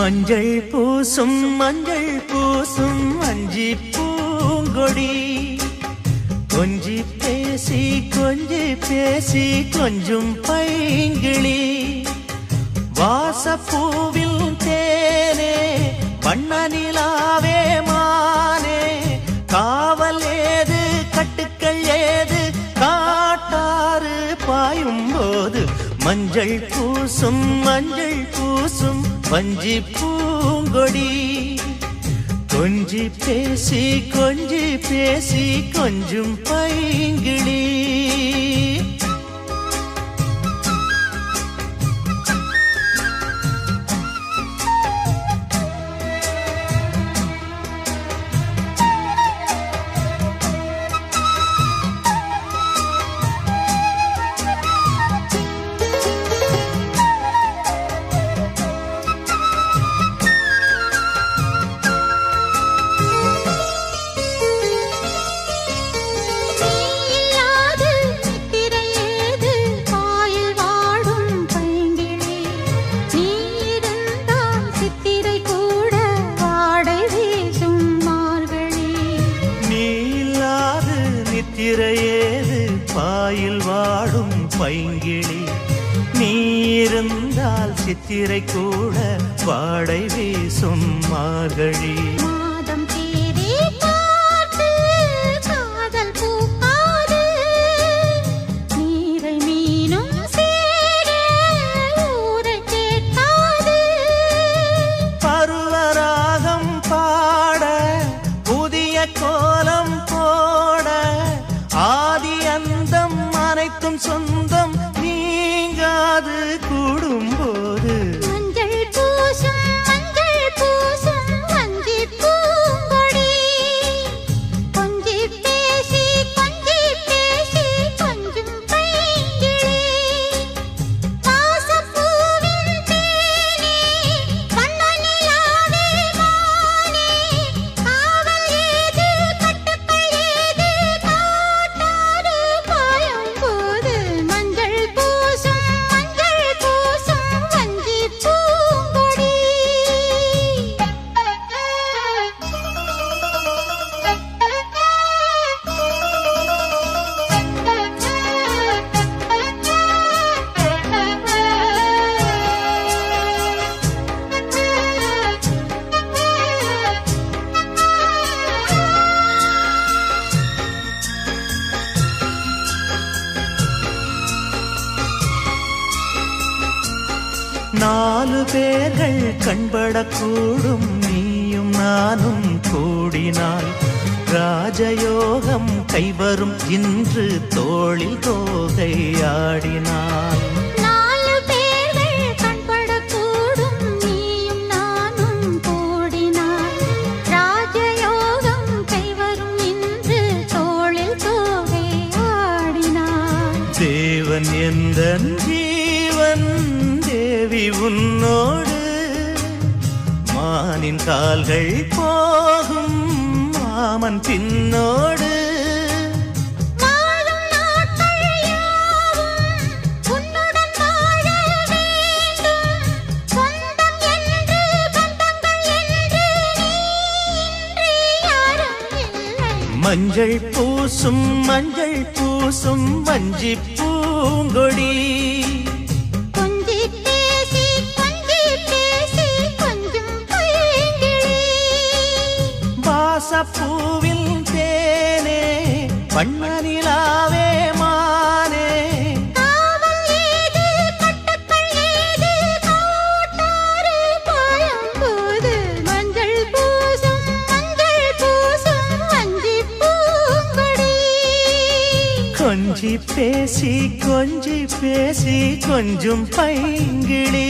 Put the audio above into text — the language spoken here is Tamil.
மஞ்சள் பூசும் அஞ்சி பூங்கொடி கொஞ்சி பேசி கொஞ்சும் பைங்கிளி வாசப்பூவில் தேனே வண்ண நிலாவே மானே காவல் ஏது கட்டுக்கள் ஏது காட்டாறு பாயும் போது மஞ்சள் பூசும் வஞ்சி பூங்கொடி கொஞ்சி பேசி கொஞ்சும் பைங்கிளி திரையேது பாயில் வாடும் பைங்கிளி நீ இருந்தால் சித்திரை கூட வாடை வீசும் மார்கழி மாதம் தேடி பார்த்து காதல் பூக்காது நீரை மீனும் சேர ஊரை கேட்காது பருவராகம் பாட புதிய கோலம் போட ஆதி அந்தம் அனைத்தும் சொந்தம் நீங்காது கூடும்போது மஞ்சள் பூசும் வஞ்சி பூங்கொடி கொஞ்சி பேசி கொஞ்சும் பைங்கிளி வாசப்பூவின் தேனே வண்ண நிலாவே மானே காவல் ஏது கட்டுக்கள் ஏது காட்டாறு பாயும் போது மஞ்சள் பூசும் வஞ்சி பூங்கொடி நாலு பேர்கள் கண்படக்கூடும் நீயும் நானும் கூடினால் ராஜயோகம் கைவரும் இன்று தோளில் தோகை ஆடினாள் நாலு பேர்கள் கண்படக்கூடும் நீயும் நானும் கூடினாள் ராஜயோகம் கைவரும் இன்று தோளில் தோகை ஆடினாள் தேவன் எந்தன் ஜீவன் தேவி உன்னோடு மானின் கால்கள் போகும் மாமன் பின்னோடு வாழும் நாட்கள் யாவும் உன்னுடன் வாழ வேண்டும் சொந்தம் என்று பந்தங்கள் என்று நீ இன்றி யாரும் இல்லை மஞ்சள் பூசும் வஞ்சி பூங்கொடி கொஞ்சி பேசி கொஞ்சும் பைங்கிளி வாசப்பூவில் தேனே வண்ண நிலாவே மானே காவல் ஏது கட்டுக்கள் ஏது காட்டாறு பாயும் போது மஞ்சள் பூசும் வஞ்சி பூங்கொடி கொஞ்சி பேசி கொஞ்சும் பைங்கிளி